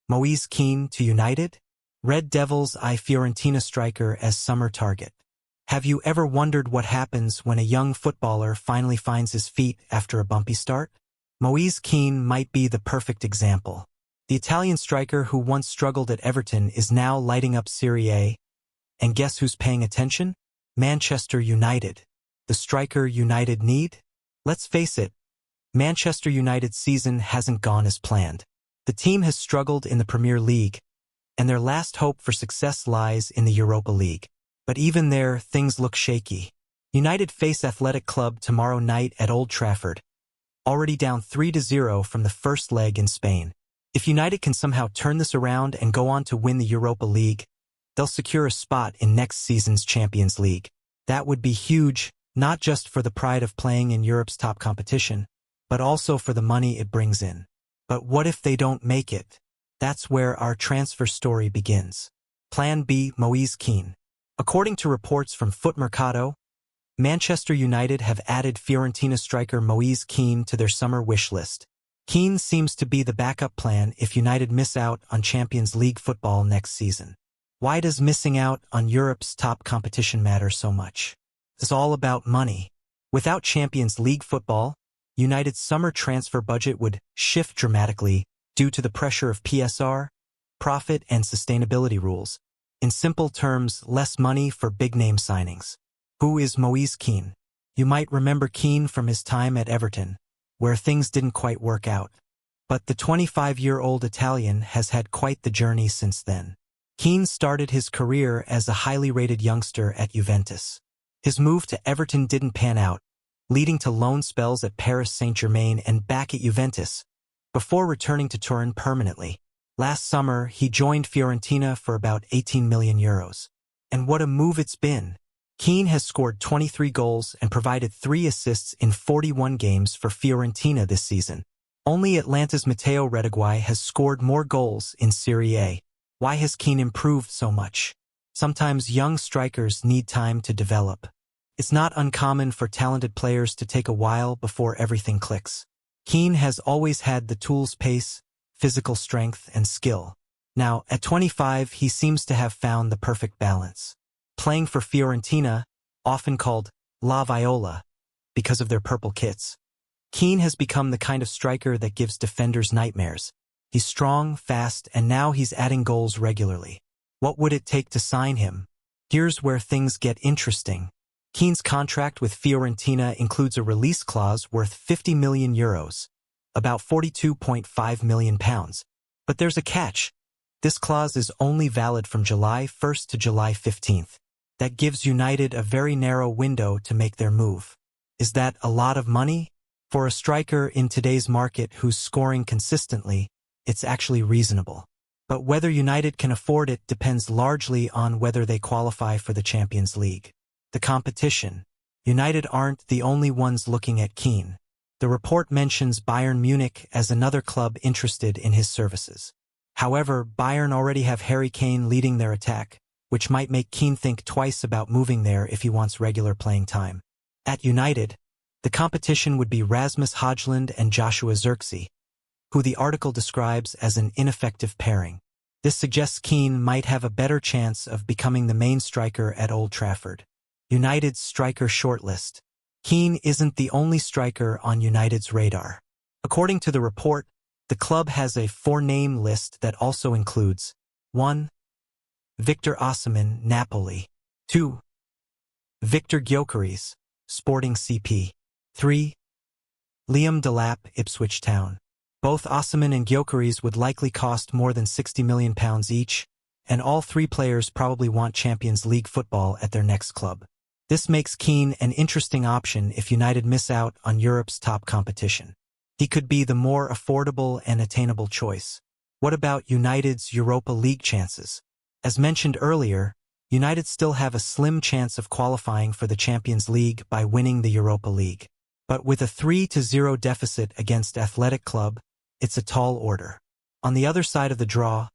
Moise Kean to United? Red Devils eye Fiorentina striker as summer target. Have you ever wondered what happens when a young footballer finally finds his feet after a bumpy start? Moise Kean might be the perfect example. The Italian striker who once struggled at Everton is now lighting up Serie A. And guess who's paying attention? Manchester United. The striker United need? Let's face it, Manchester United's season hasn't gone as planned. The team has struggled in the Premier League, and their last hope for success lies in the Europa League. But even there, things look shaky. United face Athletic Club tomorrow night at Old Trafford, already down 3-0 from the first leg in Spain. If United can somehow turn this around and go on to win the Europa League, they'll secure a spot in next season's Champions League. That would be huge, not just for the pride of playing in Europe's top competition, but also for the money it brings in. But what if they don't make it? That's where our transfer story begins. Plan B, Moise Kean. According to reports from Foot Mercato, Manchester United have added Fiorentina striker Moise Kean to their summer wish list. Kean seems to be the backup plan if United miss out on Champions League football next season. Why does missing out on Europe's top competition matter so much? It's all about money. Without Champions League football, United's summer transfer budget would shift dramatically due to the pressure of PSR, profit and sustainability rules. In simple terms, less money for big-name signings. Who is Moise Kean? You might remember Kean from his time at Everton, where things didn't quite work out. But the 25-year-old Italian has had quite the journey since then. Kean started his career as a highly rated youngster at Juventus. His move to Everton didn't pan out, leading to loan spells at Paris Saint-Germain and back at Juventus, before returning to Turin permanently. Last summer, he joined Fiorentina for about 18 million euros. And what a move it's been! Kean has scored 23 goals and provided 3 assists in 41 games for Fiorentina this season. Only Atlanta's Matteo Retegui has scored more goals in Serie A. Why has Kean improved so much? Sometimes young strikers need time to develop. It's not uncommon for talented players to take a while before everything clicks. Kean has always had the tools, pace, physical strength, and skill. Now, at 25, he seems to have found the perfect balance. Playing for Fiorentina, often called La Viola, because of their purple kits, Kean has become the kind of striker that gives defenders nightmares. He's strong, fast, and now he's adding goals regularly. What would it take to sign him? Here's where things get interesting. Kean's contract with Fiorentina includes a release clause worth 50 million euros, about 42.5 million pounds. But there's a catch. This clause is only valid from July 1st to July 15th. That gives United a very narrow window to make their move. Is that a lot of money? For a striker in today's market who's scoring consistently, it's actually reasonable. But whether United can afford it depends largely on whether they qualify for the Champions League. The competition. United aren't the only ones looking at Kean. The report mentions Bayern Munich as another club interested in his services. However, Bayern already have Harry Kane leading their attack, which might make Kean think twice about moving there if he wants regular playing time. At United, the competition would be Rasmus Højlund and Joshua Zirkzee, who the article describes as an ineffective pairing. This suggests Kean might have a better chance of becoming the main striker at Old Trafford. United's striker shortlist. Kean isn't the only striker on United's radar. According to the report, the club has a 4-name list that also includes 1. Victor Osimhen, Napoli. 2. Victor Gyökeres, Sporting CP. 3. Liam Delap, Ipswich Town. Both Osimhen and Gyökeres would likely cost more than £60 million each, and all 3 players probably want Champions League football at their next club. This makes Kean an interesting option if United miss out on Europe's top competition. He could be the more affordable and attainable choice. What about United's Europa League chances? As mentioned earlier, United still have a slim chance of qualifying for the Champions League by winning the Europa League. But with a 3-0 deficit against Athletic Club, it's a tall order. On the other side of the draw,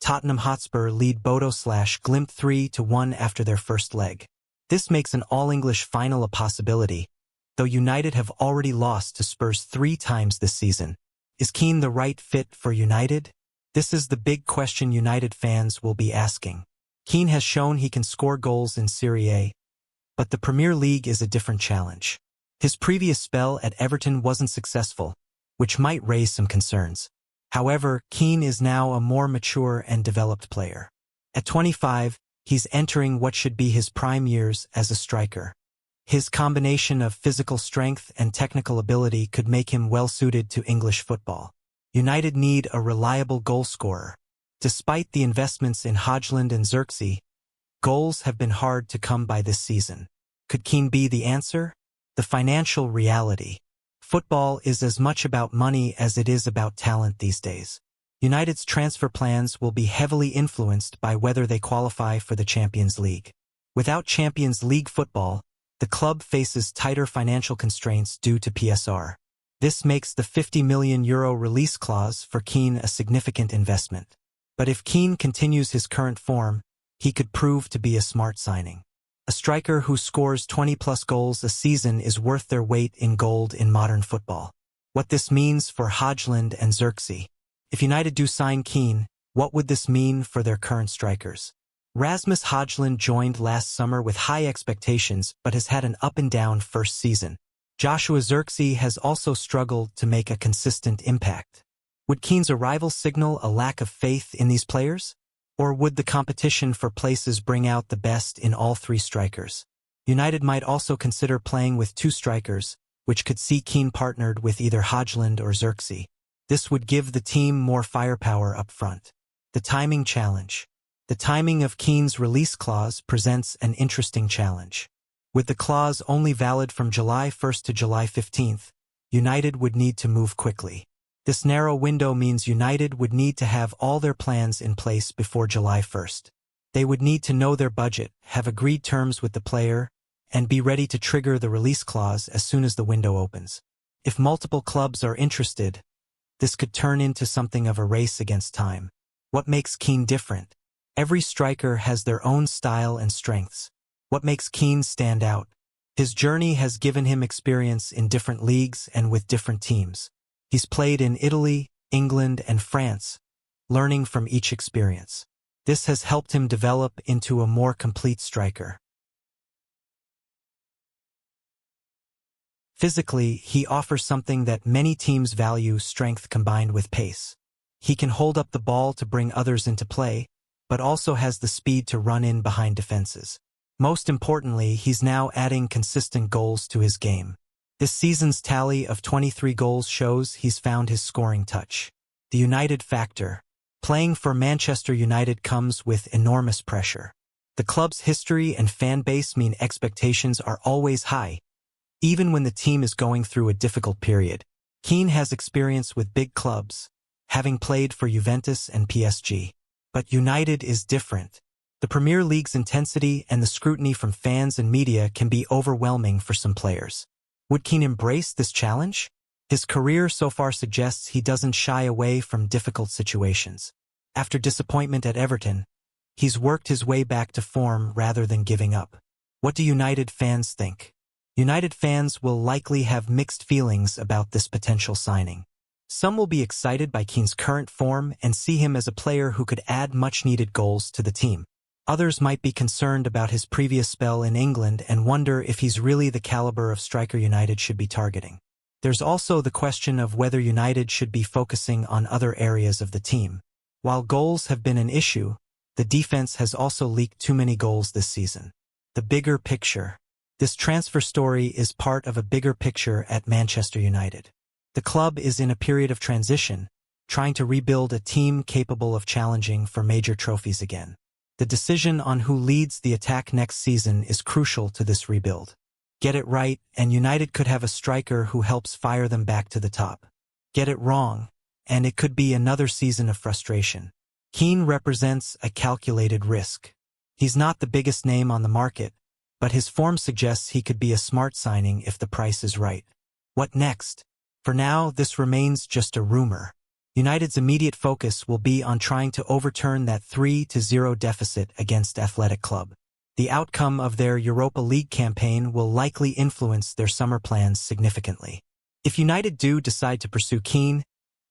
Tottenham Hotspur lead Bodo/Glimt 3-1 after their first leg. This makes an all-English final a possibility, though United have already lost to Spurs 3 times this season. Is Kean the right fit for United? This is the big question United fans will be asking. Kean has shown he can score goals in Serie A, but the Premier League is a different challenge. His previous spell at Everton wasn't successful, which might raise some concerns. However, Kean is now a more mature and developed player. At 25, he's entering what should be his prime years as a striker. His combination of physical strength and technical ability could make him well-suited to English football. United need a reliable goal-scorer. Despite the investments in Højlund and Xerxes, goals have been hard to come by this season. Could Kean be the answer? The financial reality. Football is as much about money as it is about talent these days. United's transfer plans will be heavily influenced by whether they qualify for the Champions League. Without Champions League football, the club faces tighter financial constraints due to PSR. This makes the €50 million release clause for Kean a significant investment. But if Kean continues his current form, he could prove to be a smart signing. A striker who scores 20-plus goals a season is worth their weight in gold in modern football. What this means for Højlund and Xerxes. If United do sign Kean, what would this mean for their current strikers? Rasmus Højlund joined last summer with high expectations but has had an up-and-down first season. Joshua Xerxes has also struggled to make a consistent impact. Would Kean's arrival signal a lack of faith in these players? Or would the competition for places bring out the best in all three strikers? United might also consider playing with two strikers, which could see Kean partnered with either Højlund or Xerxes. This would give the team more firepower up front. The timing challenge. The timing of Kean's release clause presents an interesting challenge. With the clause only valid from July 1st to July 15th, United would need to move quickly. This narrow window means United would need to have all their plans in place before July 1st. They would need to know their budget, have agreed terms with the player, and be ready to trigger the release clause as soon as the window opens. If multiple clubs are interested, this could turn into something of a race against time. What makes Kean different? Every striker has their own style and strengths. What makes Kean stand out? His journey has given him experience in different leagues and with different teams. He's played in Italy, England, and France, learning from each experience. This has helped him develop into a more complete striker. Physically, he offers something that many teams value: strength combined with pace. He can hold up the ball to bring others into play, but also has the speed to run in behind defenses. Most importantly, he's now adding consistent goals to his game. This season's tally of 23 goals shows he's found his scoring touch. The United factor. Playing for Manchester United comes with enormous pressure. The club's history and fan base mean expectations are always high, even when the team is going through a difficult period. Kean has experience with big clubs, having played for Juventus and PSG. But United is different. The Premier League's intensity and the scrutiny from fans and media can be overwhelming for some players. Would Kean embrace this challenge? His career so far suggests he doesn't shy away from difficult situations. After disappointment at Everton, he's worked his way back to form rather than giving up. What do United fans think? United fans will likely have mixed feelings about this potential signing. Some will be excited by Kean's current form and see him as a player who could add much-needed goals to the team. Others might be concerned about his previous spell in England and wonder if he's really the caliber of striker United should be targeting. There's also the question of whether United should be focusing on other areas of the team. While goals have been an issue, the defense has also leaked too many goals this season. The bigger picture. This transfer story is part of a bigger picture at Manchester United. The club is in a period of transition, trying to rebuild a team capable of challenging for major trophies again. The decision on who leads the attack next season is crucial to this rebuild. Get it right, and United could have a striker who helps fire them back to the top. Get it wrong, and it could be another season of frustration. Kean represents a calculated risk. He's not the biggest name on the market, but his form suggests he could be a smart signing if the price is right. What next? For now, this remains just a rumor. United's immediate focus will be on trying to overturn that 3-0 deficit against Athletic Club. The outcome of their Europa League campaign will likely influence their summer plans significantly. If United do decide to pursue Kean,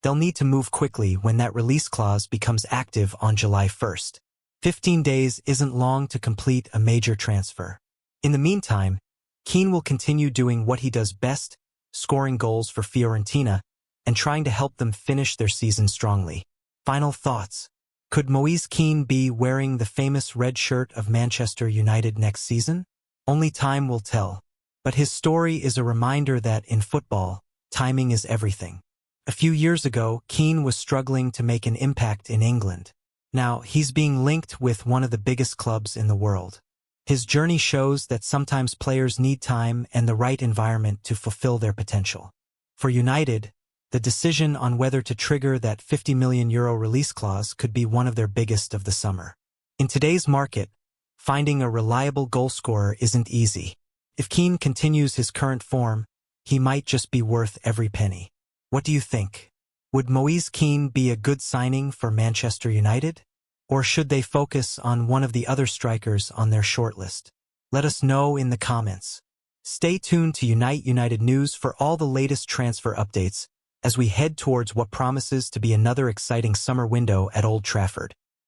They'll need to move quickly when that release clause becomes active on July 1st. 15 days isn't long to complete a major transfer. In the meantime, Kean will continue doing what he does best, scoring goals for Fiorentina and trying to help them finish their season strongly. Final thoughts. Could Moise Kean be wearing the famous red shirt of Manchester United next season? Only time will tell. But his story is a reminder that, in football, timing is everything. A few years ago, Kean was struggling to make an impact in England. Now, he's being linked with one of the biggest clubs in the world. His journey shows that sometimes players need time and the right environment to fulfill their potential. For United, the decision on whether to trigger that €50 million release clause could be one of their biggest of the summer. In today's market, finding a reliable goalscorer isn't easy. If Kean continues his current form, he might just be worth every penny. What do you think? Would Moise Kean be a good signing for Manchester United? Or should they focus on one of the other strikers on their shortlist? Let us know in the comments. Stay tuned to Unite United News for all the latest transfer updates as we head towards what promises to be another exciting summer window at Old Trafford.